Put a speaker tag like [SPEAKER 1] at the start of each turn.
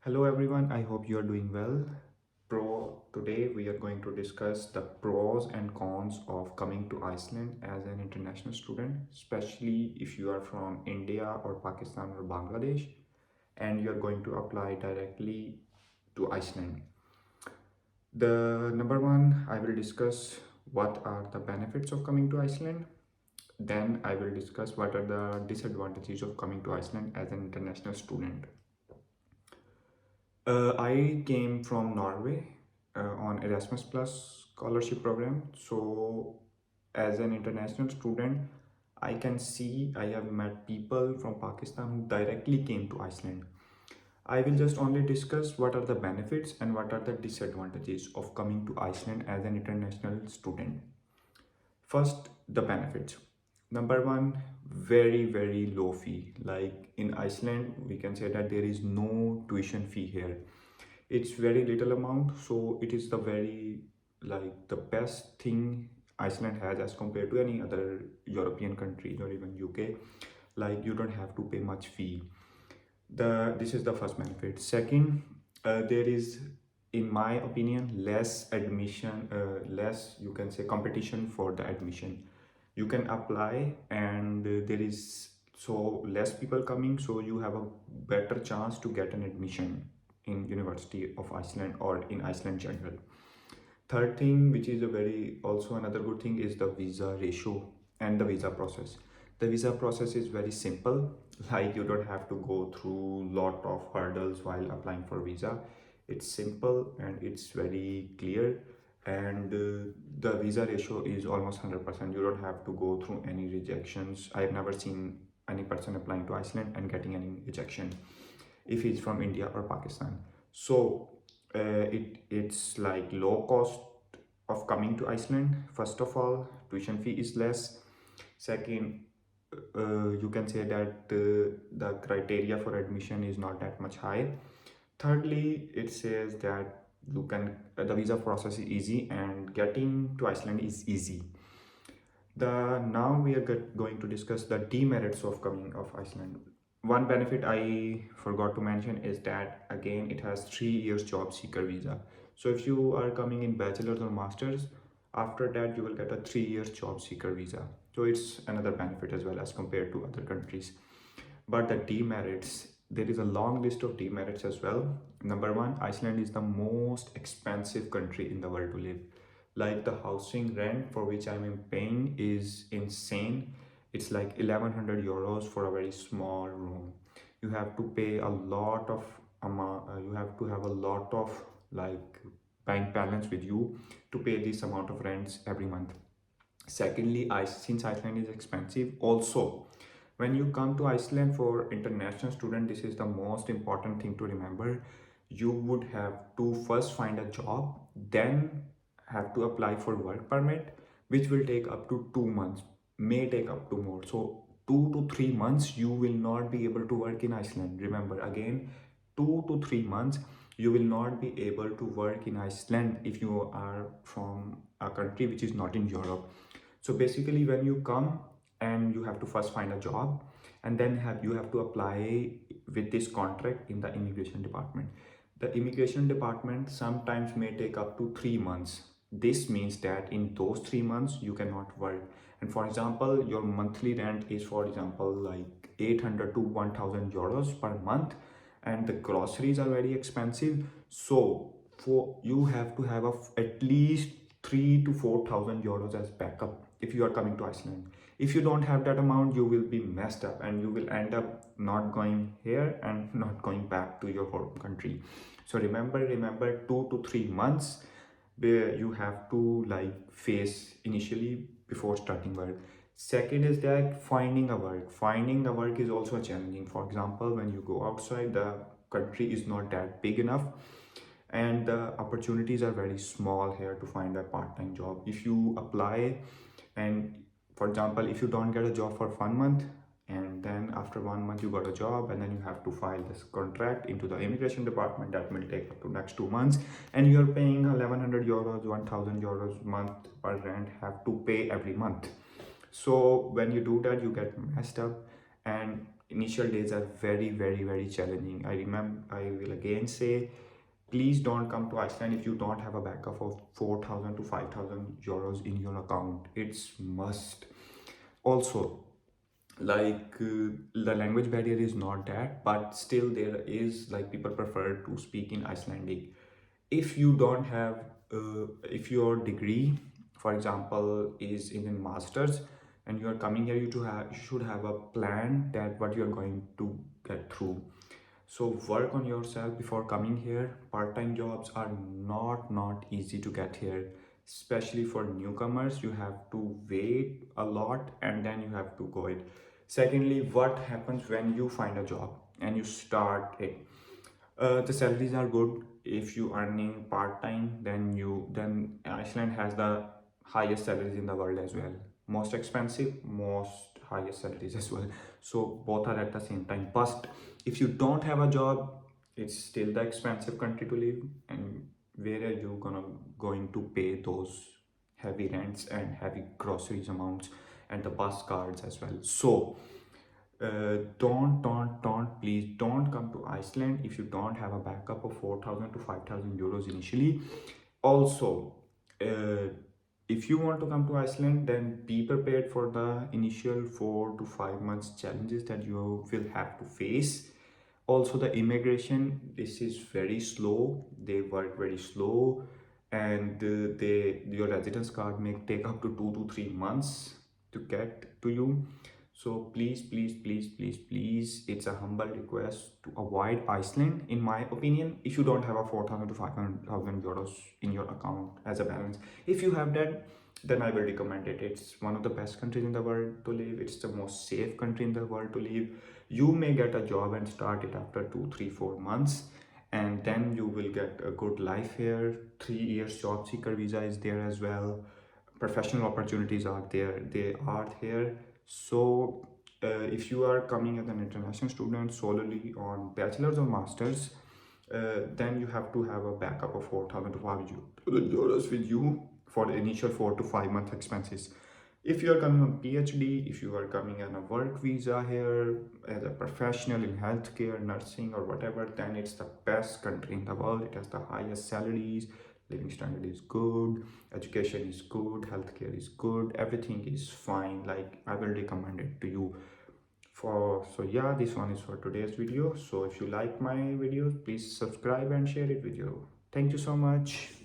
[SPEAKER 1] Hello everyone, I hope you are doing well. Today we are going to discuss the pros and cons of coming to Iceland as an international student, especially if you are from India or Pakistan or Bangladesh and you are going to apply directly to Iceland. The number one, I will discuss what are the benefits of coming to Iceland. Then I will discuss what are the disadvantages of coming to Iceland as an international student. I came from Norway on Erasmus Plus scholarship program. So, as an international student, I can see I have met people from Pakistan who directly came to Iceland. I will just only discuss what are the benefits and what are the disadvantages of coming to Iceland as an international student. First, the benefits. Number one, very low fee. Like in Iceland, we can say that there is no tuition fee here. It's very little amount, so it is the very like the best thing Iceland has as compared to any other European countries or even UK. Like you don't have to pay much fee. This is the first benefit. Second, there is, in my opinion, less admission, less you can say competition for the admission. You can apply and there is so less people coming, so you have a better chance to get an admission in University of Iceland or in Iceland general. Third thing, which is a very also another good thing, is the visa ratio and the visa process. The visa process is very simple. Like you don't have to go through lot of hurdles while applying for visa. It's simple and it's very clear. And the visa ratio is almost 100%. You don't have to go through any rejections. I've never seen any person applying to Iceland and getting any rejection if he's from India or Pakistan. So it's like low cost of coming to Iceland. First of all, tuition fee is less. Second, you can say that the criteria for admission is not that much high. Thirdly, it says that you can the visa process is easy and getting to Iceland is easy. The now we are going to discuss the demerits of coming of Iceland. One benefit I forgot to mention is that again it has 3 years job seeker visa. So if you are coming in bachelor's or master's, after that you will get a 3 years job seeker visa. So it's another benefit as well as compared to other countries. But the demerits, there is a long list of demerits as well. Number one, Iceland is the most expensive country in the world to live. Like the housing rent for which I'm paying is insane. It's like 1100 euros for a very small room. You have to pay a lot of amount, you have to have a lot of like bank balance with you to pay this amount of rents every month. Secondly, since Iceland is expensive, also when you come to Iceland for international student, this is the most important thing to remember. You would have to first find a job, then have to apply for work permit, which will take up to 2 months, may take up to more. So 2 to 3 months you will not be able to work in Iceland. Remember again, 2 to 3 months you will not be able to work in Iceland if you are from a country which is not in Europe. So basically when you come and you have to first find a job and then you have to apply with this contract in the immigration department. The immigration department sometimes may take up to 3 months. This means that in those 3 months you cannot work. And for example, your monthly rent is, for example, like 800 to 1000 euros per month, and the groceries are very expensive. So for you have to have at least 3 to 4000 euros as backup if you are coming to Iceland. If you don't have that amount, you will be messed up and you will end up not going here and not going back to your home country. So remember 2 to 3 months where you have to like face initially before starting work. Second is that finding a work is also challenging. For example, when you go outside, the country is not that big enough and the opportunities are very small here to find a part-time job. If you apply and, for example, if you don't get a job for 1 month and then after 1 month you got a job and then you have to file this contract into the immigration department, that will take up to next 2 months, and you're paying 1100 euros 1000 euros month per rent have to pay every month. So when you do that, you get messed up. And initial days are very, very, very challenging. I will again say, please don't come to Iceland if you don't have a backup of 4,000 to 5,000 euros in your account. It's must. Also, the language barrier is not that, but still there is, like, people prefer to speak in Icelandic. If you don't have if your degree, for example, is in a master's, and you are coming here, you should have a plan that what you are going to get through. So work on yourself before coming here. Part-time jobs are not easy to get here, especially for newcomers. You have to wait a lot and then you have to go it. Secondly, what happens when you find a job and you start it? The salaries are good. If you earning part-time, then Iceland has the highest salaries in the world as well. Most expensive, most highest salaries as well. So both are at the same time. But if you don't have a job, it's still the expensive country to live. And where are you going to pay those heavy rents and heavy groceries amounts and the bus cards as well? So please don't come to Iceland if you don't have a backup of 4,000 to 5,000 euros initially. Also, uh, if you want to come to Iceland, then be prepared for the initial 4 to 5 months challenges that you will have to face. Also, the immigration, this is very slow. They work very slow, and your residence card may take up to 2 to 3 months to get to you. So please, it's a humble request to avoid Iceland, in my opinion, if you don't have a 4,000 to 500,000 euros in your account as a balance. If you have that, then I will recommend it. It's one of the best countries in the world to live. It's the most safe country in the world to live. You may get a job and start it after 2, 3, 4 months, and then you will get a good life here. 3 years job seeker visa is there as well. Professional opportunities are there, they are here. So if you are coming as an international student solely on bachelor's or master's, then you have to have a backup of 4,000 to 5,000 euros with you for the initial 4 to 5 month expenses. If you are coming on PhD, if you are coming on a work visa here as a professional in healthcare, nursing, or whatever, then it's the best country in the world. It has the highest salaries, living standard is good, education is good, healthcare is good, everything is fine. Like, I will recommend it to you. So yeah, this one is for today's video. So if you like my videos, please subscribe and share it with you. Thank you so much.